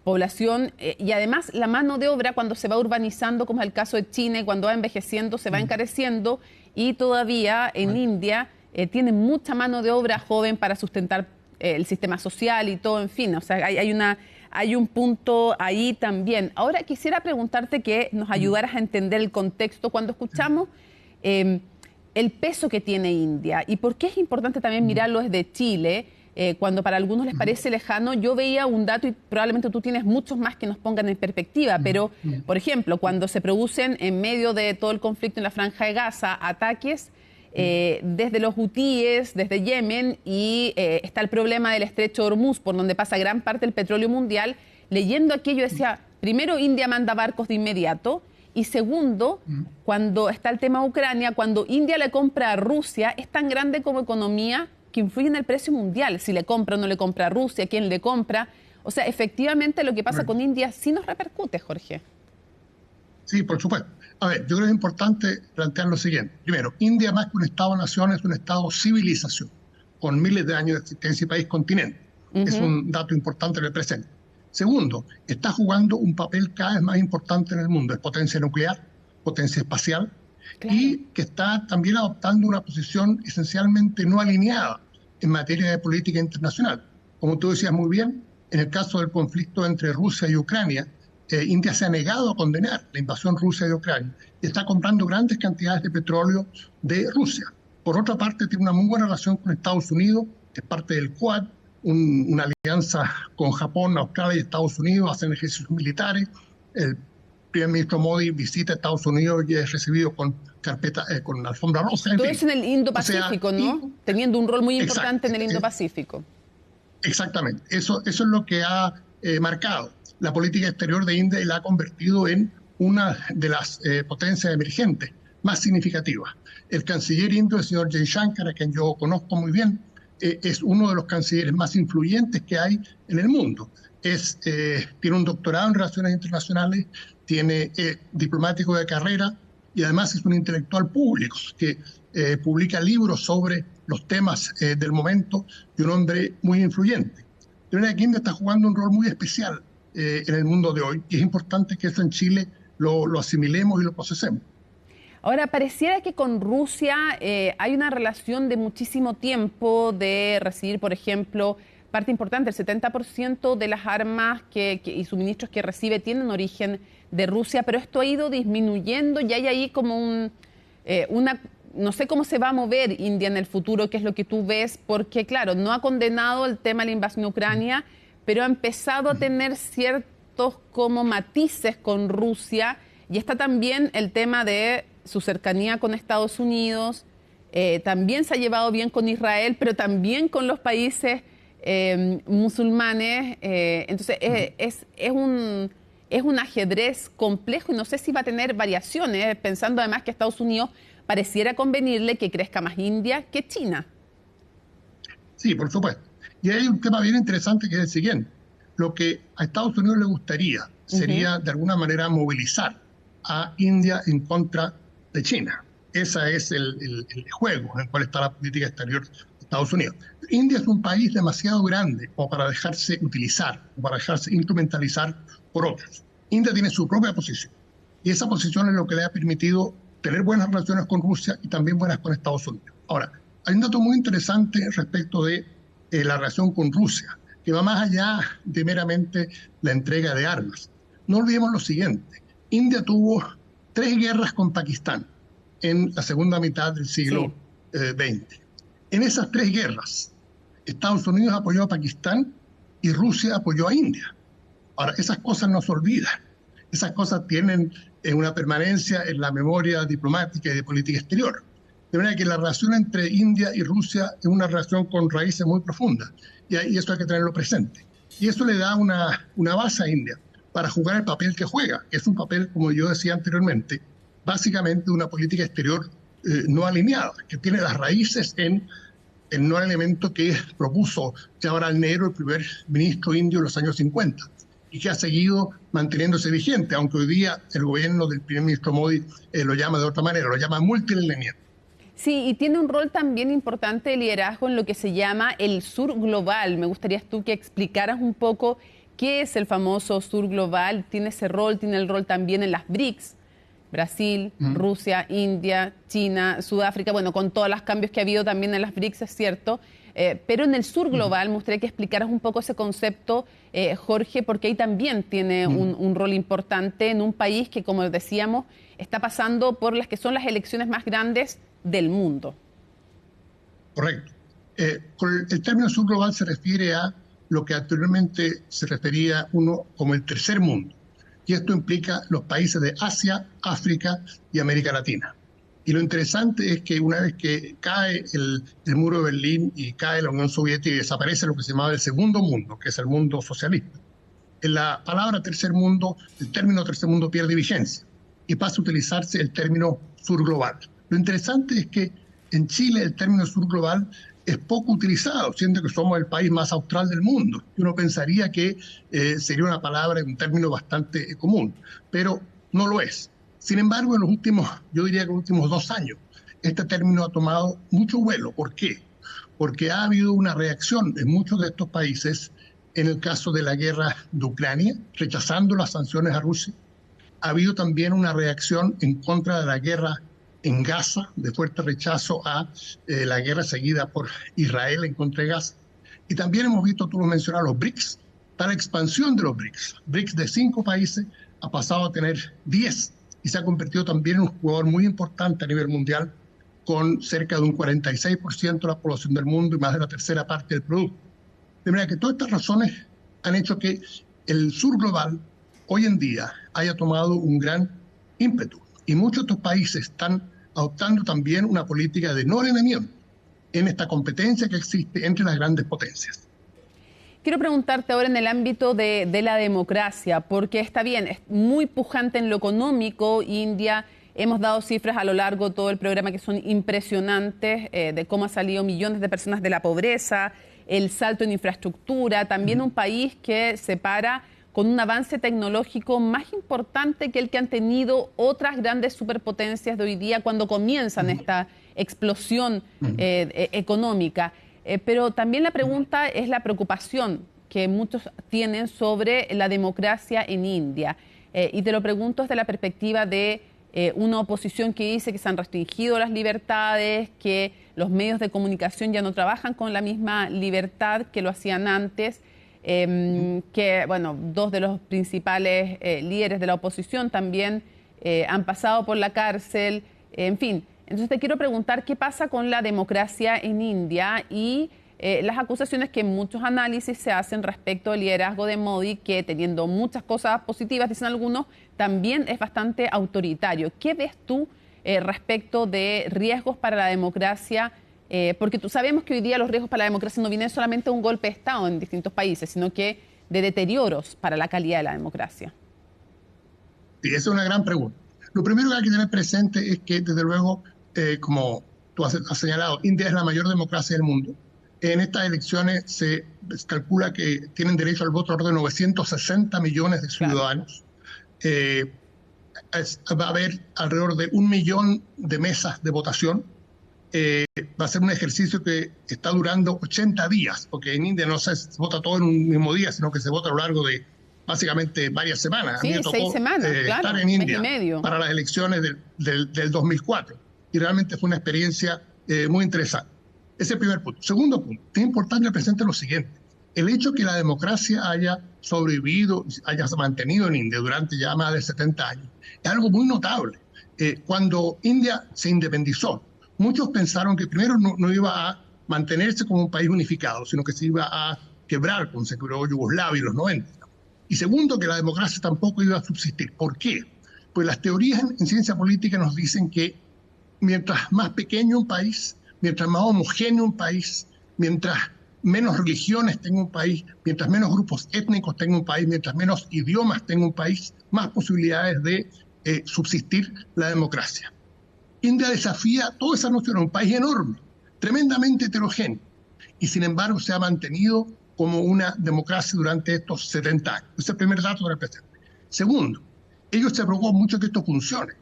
población, y además la mano de obra cuando se va urbanizando, como es el caso de China, y cuando va envejeciendo se va encareciendo, y todavía en India tiene mucha mano de obra joven para sustentar el sistema social y todo, en fin, o sea, hay un punto ahí también. Ahora quisiera preguntarte que nos ayudaras a entender el contexto cuando escuchamos el peso que tiene India, y por qué es importante también mirarlo desde Chile. Cuando para algunos les parece lejano, yo veía un dato, y probablemente tú tienes muchos más que nos pongan en perspectiva, pero, por ejemplo, cuando se producen en medio de todo el conflicto en la Franja de Gaza ataques desde los hutíes, desde Yemen, y está el problema del estrecho de Hormuz, por donde pasa gran parte del petróleo mundial, leyendo aquello decía, primero, India manda barcos de inmediato, y segundo, cuando está el tema de Ucrania, cuando India le compra a Rusia, es tan grande como economía que influye en el precio mundial, si le compra o no le compra a Rusia, quién le compra. O sea, efectivamente lo que pasa con India sí nos repercute, Jorge. Sí, por supuesto. A ver, yo creo que es importante plantear lo siguiente. Primero, India más que un Estado-nación es un Estado-civilización, con miles de años de existencia y país continente. Es un dato importante en el presente. Segundo, está jugando un papel cada vez más importante en el mundo. Es potencia nuclear, potencia espacial, claro, y que está también adoptando una posición esencialmente no alineada en materia de política internacional. Como tú decías muy bien, en el caso del conflicto entre Rusia y Ucrania, India se ha negado a condenar la invasión rusa de Ucrania y está comprando grandes cantidades de petróleo de Rusia. Por otra parte, tiene una muy buena relación con Estados Unidos, es parte del Quad, una alianza con Japón, Australia y Estados Unidos, hacen ejercicios militares. El primer ministro Modi visita Estados Unidos y es recibido con con alfombra roja. Todo eso en el Indo-Pacífico, ¿no? Teniendo un rol muy importante en el Indo-Pacífico. Exactamente. Eso es lo que ha marcado la política exterior de India y la ha convertido en una de las potencias emergentes más significativas. El canciller indio, el señor Jaishankar, a quien yo conozco muy bien, es uno de los cancilleres más influyentes que hay en el mundo. Tiene un doctorado en Relaciones Internacionales, tiene diplomático de carrera y además es un intelectual público que publica libros sobre los temas del momento y un hombre muy influyente. De manera que India está jugando un rol muy especial en el mundo de hoy y es importante que eso en Chile lo asimilemos y lo procesemos. Ahora, pareciera que con Rusia hay una relación de muchísimo tiempo de recibir, por ejemplo, parte importante, el 70% de las armas y suministros que recibe tienen origen de Rusia, pero esto ha ido disminuyendo y hay ahí como no sé cómo se va a mover India en el futuro, qué es lo que tú ves, porque claro, no ha condenado el tema de la invasión a Ucrania, pero ha empezado a tener ciertos como matices con Rusia y está también el tema de su cercanía con Estados Unidos, también se ha llevado bien con Israel, pero también con los países musulmanes, entonces es un ajedrez complejo y no sé si va a tener variaciones, pensando además que a Estados Unidos pareciera convenirle que crezca más India que China. Sí, por supuesto. Y hay un tema bien interesante que es el siguiente. Lo que a Estados Unidos le gustaría sería de alguna manera movilizar a India en contra de China. Ese es el juego en el cual está la política exterior de Estados Unidos. India es un país demasiado grande como para dejarse utilizar, o para dejarse instrumentalizar por otros. India tiene su propia posición y esa posición es lo que le ha permitido tener buenas relaciones con Rusia y también buenas con Estados Unidos. Ahora, hay un dato muy interesante respecto de la relación con Rusia, que va más allá de meramente la entrega de armas. No olvidemos lo siguiente, India tuvo 3 guerras con Pakistán en la segunda mitad del siglo XX. En esas 3 guerras, Estados Unidos apoyó a Pakistán y Rusia apoyó a India. Ahora, esas cosas no se olvidan. Esas cosas tienen una permanencia en la memoria diplomática y de política exterior. De manera que la relación entre India y Rusia es una relación con raíces muy profundas y eso hay que tenerlo presente. Y eso le da una base a India para jugar el papel que juega, que es un papel, como yo decía anteriormente, básicamente una política exterior no alineada, que tiene las raíces en el no elemento que propuso Jawaharlal Nehru, el primer ministro indio en los años 50, y que ha seguido manteniéndose vigente, aunque hoy día el gobierno del primer ministro Modi lo llama de otra manera, lo llama multilineamiento. Sí, y tiene un rol también importante de liderazgo en lo que se llama el Sur Global. Me gustaría tú que explicaras un poco qué es el famoso Sur Global. Tiene ese rol, tiene el rol también en las BRICS, Brasil, Rusia, India, China, Sudáfrica, bueno, con todos los cambios que ha habido también en las BRICS, es cierto. Pero en el Sur Global me gustaría que explicaras un poco ese concepto, Jorge, porque ahí también tiene un rol importante en un país que, como decíamos, está pasando por las que son las elecciones más grandes del mundo. Correcto. Con el término Sur Global se refiere a lo que anteriormente se refería uno como el tercer mundo. Y esto implica los países de Asia, África y América Latina. Y lo interesante es que una vez que cae el muro de Berlín y cae la Unión Soviética y desaparece lo que se llamaba el segundo mundo, que es el mundo socialista, en la palabra tercer mundo, el término tercer mundo pierde vigencia y pasa a utilizarse el término sur global. Lo interesante es que en Chile el término sur global es poco utilizado, siendo que somos el país más austral del mundo. Y uno pensaría que sería una palabra, un término bastante común, pero no lo es. Sin embargo, yo diría que en los últimos 2 años, este término ha tomado mucho vuelo. ¿Por qué? Porque ha habido una reacción en muchos de estos países, en el caso de la guerra de Ucrania, rechazando las sanciones a Rusia. Ha habido también una reacción en contra de la guerra en Gaza, de fuerte rechazo a la guerra seguida por Israel en contra de Gaza. Y también hemos visto, tú lo mencionabas, los BRICS, está la expansión de los BRICS. BRICS de 5 países ha pasado a tener 10 y se ha convertido también en un jugador muy importante a nivel mundial, con cerca de un 46% de la población del mundo y más de la tercera parte del producto. De manera que todas estas razones han hecho que el sur global hoy en día haya tomado un gran ímpetu. Y muchos de estos países están adoptando también una política de no alineamiento en esta competencia que existe entre las grandes potencias. Quiero preguntarte ahora en el ámbito de la democracia, porque está bien, es muy pujante en lo económico. India, hemos dado cifras a lo largo de todo el programa que son impresionantes, de cómo han salido millones de personas de la pobreza, el salto en infraestructura, también un país que se para con un avance tecnológico más importante que el que han tenido otras grandes superpotencias de hoy día cuando comienzan esta explosión económica. Pero también la pregunta es la preocupación que muchos tienen sobre la democracia en India. Y te lo pregunto desde la perspectiva de una oposición que dice que se han restringido las libertades, que los medios de comunicación ya no trabajan con la misma libertad que lo hacían antes, que, bueno, dos de los principales líderes de la oposición también han pasado por la cárcel, en fin. Entonces te quiero preguntar qué pasa con la democracia en India y las acusaciones que en muchos análisis se hacen respecto al liderazgo de Modi, que teniendo muchas cosas positivas, dicen algunos, también es bastante autoritario. ¿Qué ves tú respecto de riesgos para la democracia? Porque tú sabemos que hoy día los riesgos para la democracia no vienen solamente de un golpe de Estado en distintos países, sino que de deterioros para la calidad de la democracia. Sí, esa es una gran pregunta. Lo primero que hay que tener presente es que, desde luego, como tú has señalado, India es la mayor democracia del mundo. En estas elecciones se calcula que tienen derecho al voto alrededor de 960 millones de ciudadanos. Va a haber alrededor de 1 millón de mesas de votación. Va a ser un ejercicio que está durando 80 días, porque en India no se vota todo en un mismo día, sino que se vota a lo largo de básicamente varias semanas. Sí, a mí me tocó 6 semanas, claro, estar en India mes y medio. para las elecciones del 2004 y realmente fue una experiencia muy interesante. Ese es el primer punto. Segundo punto, es importante que presente lo siguiente. El hecho que la democracia haya sobrevivido, haya mantenido en India durante ya más de 70 años, es algo muy notable. Cuando India se independizó, muchos pensaron que primero no iba a mantenerse como un país unificado, sino que se iba a quebrar como se quebró Yugoslavia en los 90. Y segundo, que la democracia tampoco iba a subsistir. ¿Por qué? Pues las teorías en ciencia política nos dicen que mientras más pequeño un país, mientras más homogéneo un país, mientras menos religiones tenga un país, mientras menos grupos étnicos tenga un país, mientras menos idiomas tenga un país, más posibilidades de subsistir la democracia. India desafía toda esa noción, es un país enorme, tremendamente heterogéneo, y sin embargo se ha mantenido como una democracia durante estos 70 años. Ese es el primer dato que presente. Segundo, ellos se preocupan mucho que esto funcione.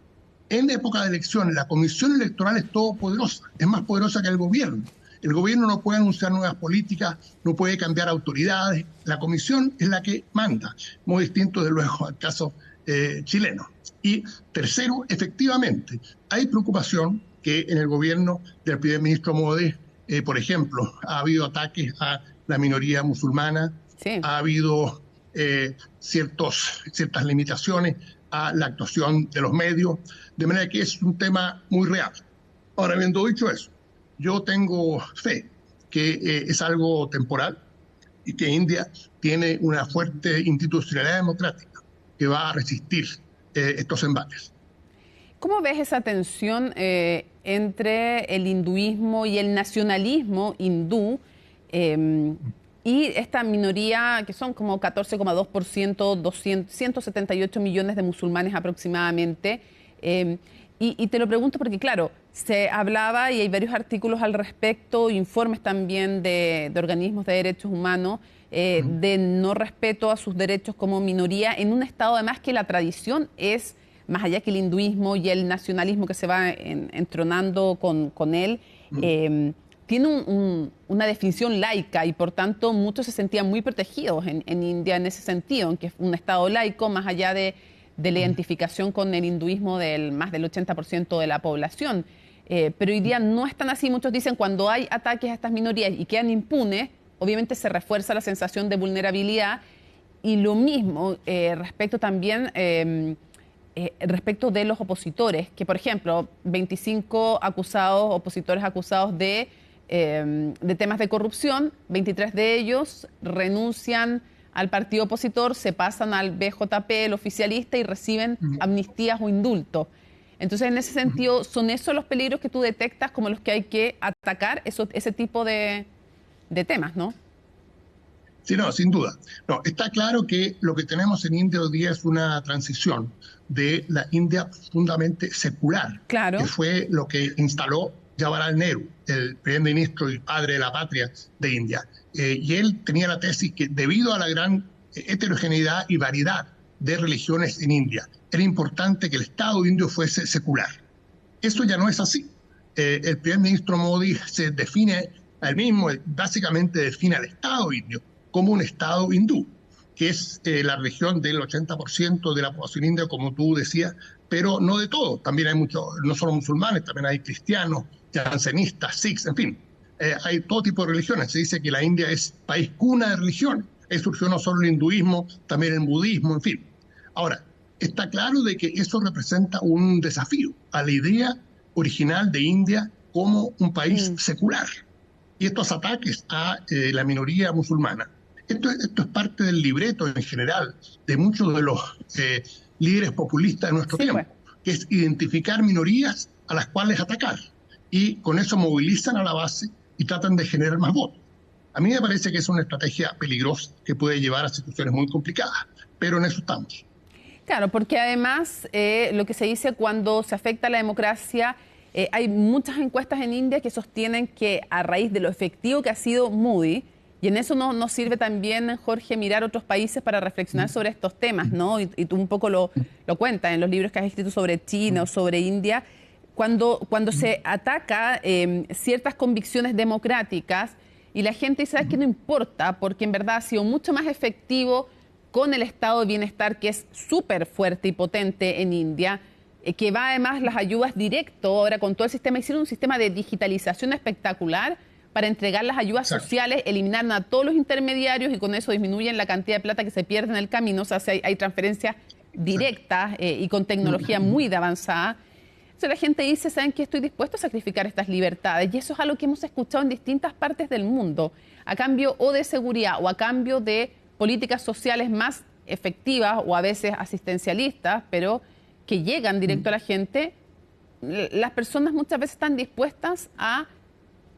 En la época de elecciones, la comisión electoral es todopoderosa, es más poderosa que el gobierno. El gobierno no puede anunciar nuevas políticas, no puede cambiar autoridades. La comisión es la que manda, muy distinto de luego al caso chileno. Y tercero, efectivamente, hay preocupación que en el gobierno del primer ministro Modi, por ejemplo, ha habido ataques a la minoría musulmana, sí. Ha habido ciertas limitaciones a la actuación de los medios, de manera que es un tema muy real. Ahora, habiendo dicho eso, yo tengo fe que es algo temporal y que India tiene una fuerte institucionalidad democrática que va a resistir estos embates. ¿Cómo ves esa tensión entre el hinduismo y el nacionalismo hindú y esta minoría que son como 14,2%, 178 millones de musulmanes aproximadamente? Y te lo pregunto porque, claro, se hablaba y hay varios artículos al respecto, informes también de organismos de derechos humanos, de no respeto a sus derechos como minoría, en un estado además que la tradición es, más allá que el hinduismo y el nacionalismo que se va entronando con él, tiene una definición laica y por tanto muchos se sentían muy protegidos en India en ese sentido, aunque es un estado laico, más allá de la identificación con el hinduismo del más del 80% de la población. Pero hoy día no es tan así. Muchos dicen cuando hay ataques a estas minorías y quedan impunes, obviamente se refuerza la sensación de vulnerabilidad. Y lo mismo respecto también respecto de los opositores, que por ejemplo 25 opositores acusados de de temas de corrupción. 23 de ellos renuncian al partido opositor, se pasan al BJP, el oficialista, y reciben amnistías o indultos. Entonces, en ese sentido, ¿son esos los peligros que tú detectas como los que hay que atacar, ese tipo de temas, no? Sí, no, sin duda. No, está claro que lo que tenemos en India hoy día es una transición de la India profundamente secular, claro, que fue lo que instaló Jawaharlal Nehru, el primer ministro y padre de la patria de India. Y él tenía la tesis que debido a la gran heterogeneidad y variedad de religiones en India, era importante que el Estado indio fuese secular. Eso ya no es así. El primer ministro Modi se define a él mismo, básicamente define al Estado indio como un Estado hindú, que es la religión del 80% de la población india, como tú decías, pero no de todo. También hay muchos, no solo musulmanes, también hay cristianos, jansenistas, sikhs, en fin. Hay todo tipo de religiones. Se dice que la India es país cuna de religiones. Ahí surgió no solo el hinduismo, también el budismo, en fin. Ahora, está claro de que eso representa un desafío a la idea original de India como un país secular. Y estos ataques a la minoría musulmana, esto es parte del libreto en general de muchos de los líderes populistas de nuestro tiempo, que es identificar minorías a las cuales atacar. Y con eso movilizan a la base y tratan de generar más votos. A mí me parece que es una estrategia peligrosa que puede llevar a situaciones muy complicadas, pero en eso estamos. Claro, porque además lo que se dice cuando se afecta a la democracia, hay muchas encuestas en India que sostienen que a raíz de lo efectivo que ha sido Modi, y en eso nos sirve también, Jorge, mirar otros países para reflexionar sobre estos temas, ¿no? Y tú un poco lo cuentas en los libros que has escrito sobre China o sobre India. Cuando se ataca ciertas convicciones democráticas y la gente dice que no importa, porque en verdad ha sido mucho más efectivo con el estado de bienestar, que es súper fuerte y potente en India, que va además las ayudas directo, ahora con todo el sistema, hicieron un sistema de digitalización espectacular para entregar las ayudas sociales, eliminaron a todos los intermediarios y con eso disminuyen la cantidad de plata que se pierde en el camino, o sea, hay transferencias directas y con tecnología muy avanzada. Entonces la gente dice, ¿saben qué? Estoy dispuesto a sacrificar estas libertades, y eso es algo que hemos escuchado en distintas partes del mundo, a cambio o de seguridad o a cambio de políticas sociales más efectivas o a veces asistencialistas, pero que llegan directo a la gente. Las personas muchas veces están dispuestas a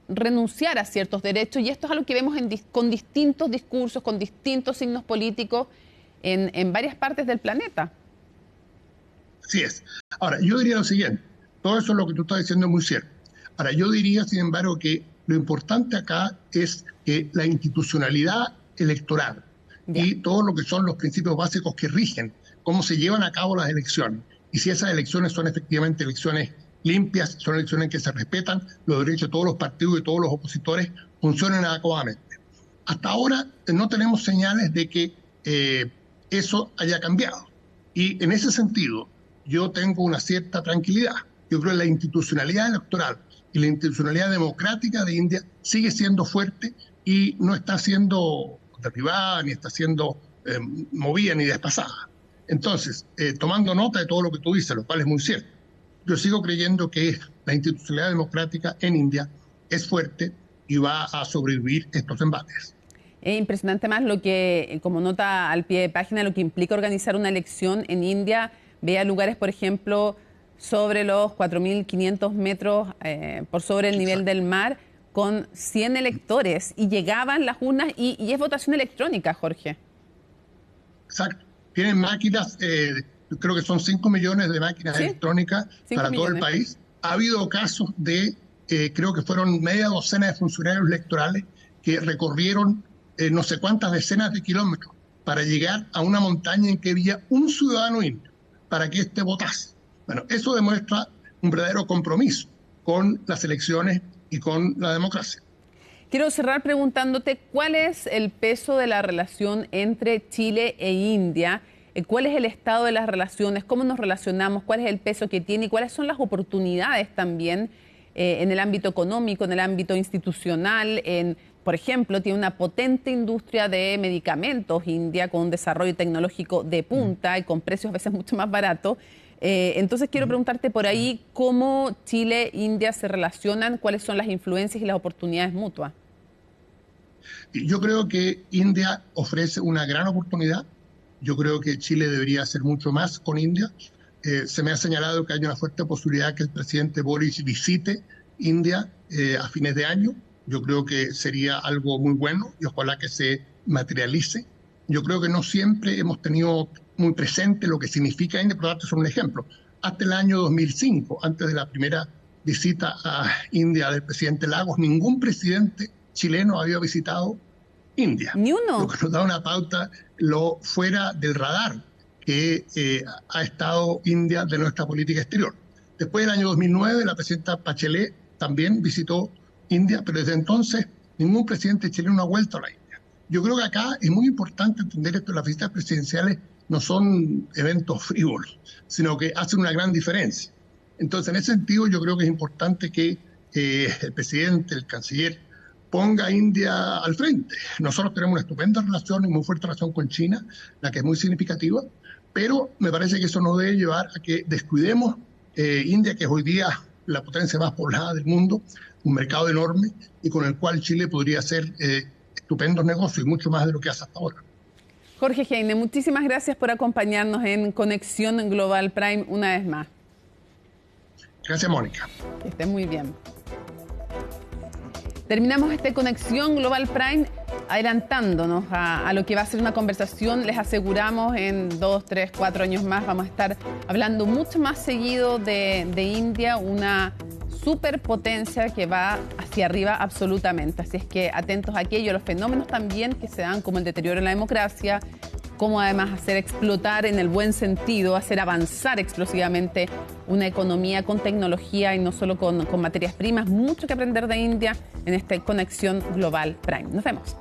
renunciar a ciertos derechos, y esto es algo que vemos con distintos discursos, con distintos signos políticos en varias partes del planeta. Así es. Ahora, yo diría lo siguiente, todo eso lo que tú estás diciendo es muy cierto. Ahora, yo diría, sin embargo, que lo importante acá es que la institucionalidad electoral y todo lo que son los principios básicos que rigen cómo se llevan a cabo las elecciones, y si esas elecciones son efectivamente elecciones limpias, son elecciones que se respetan los derechos de todos los partidos y de todos los opositores, funcionen adecuadamente. Hasta ahora no tenemos señales de que eso haya cambiado, y en ese sentido yo tengo una cierta tranquilidad. Yo creo que la institucionalidad electoral y la institucionalidad democrática de India sigue siendo fuerte y no está siendo derribada, ni está siendo movida ni desplazada. Entonces, tomando nota de todo lo que tú dices, lo cual es muy cierto, yo sigo creyendo que la institucionalidad democrática en India es fuerte y va a sobrevivir estos embates. Es impresionante más lo que, como nota al pie de página, lo que implica organizar una elección en India. Vea lugares, por ejemplo, sobre los 4.500 metros por sobre el nivel del mar, con 100 electores, y llegaban las urnas y es votación electrónica, Jorge. Exacto. Tienen máquinas, creo que son 5 millones de máquinas electrónicas para todo el país. Ha habido casos de, creo que fueron media docena de funcionarios electorales que recorrieron no sé cuántas decenas de kilómetros para llegar a una montaña en que había un ciudadano indio para que éste votase. Bueno, eso demuestra un verdadero compromiso con las elecciones y con la democracia. Quiero cerrar preguntándote cuál es el peso de la relación entre Chile e India, cuál es el estado de las relaciones, cómo nos relacionamos, cuál es el peso que tiene y cuáles son las oportunidades también en el ámbito económico, en el ámbito institucional, en Por ejemplo, tiene una potente industria de medicamentos, India, con un desarrollo tecnológico de punta y con precios a veces mucho más baratos. Entonces quiero preguntarte por ahí cómo Chile e India se relacionan, cuáles son las influencias y las oportunidades mutuas. Yo creo que India ofrece una gran oportunidad. Yo creo que Chile debería hacer mucho más con India. Se me ha señalado que hay una fuerte posibilidad que el presidente Boris visite India a fines de año. Yo creo que sería algo muy bueno y ojalá que se materialice. Yo creo que no siempre hemos tenido muy presente lo que significa India, por darte solo un ejemplo. Hasta el año 2005, antes de la primera visita a India del presidente Lagos, ningún presidente chileno había visitado India. Ni uno. Lo que nos da una pauta lo fuera del radar que ha estado India de nuestra política exterior. Después del año 2009, la presidenta Bachelet también visitó India, pero desde entonces ningún presidente chileno ha vuelto a la India. Yo creo que acá es muy importante entender esto: las visitas presidenciales no son eventos frívolos, sino que hacen una gran diferencia. Entonces, en ese sentido, yo creo que es importante que el presidente, el canciller, ponga a India al frente. Nosotros tenemos una estupenda relación y muy fuerte relación con China, la que es muy significativa, pero me parece que eso no debe llevar a que descuidemos India, que es hoy día la potencia más poblada del mundo, un mercado enorme y con el cual Chile podría hacer estupendos negocios y mucho más de lo que hace hasta ahora. Jorge Heine, muchísimas gracias por acompañarnos en Conexión Global Prime una vez más. Gracias, Mónica. Que esté muy bien. Terminamos esta Conexión Global Prime adelantándonos a lo que va a ser una conversación. Les aseguramos en 2, 3, 4 años más vamos a estar hablando mucho más seguido de India, una superpotencia que va hacia arriba absolutamente. Así es que atentos a aquello, los fenómenos también que se dan como el deterioro en la democracia, cómo además hacer explotar en el buen sentido, hacer avanzar explosivamente una economía con tecnología y no solo con materias primas. Mucho que aprender de India en esta Conexión Global Prime. Nos vemos.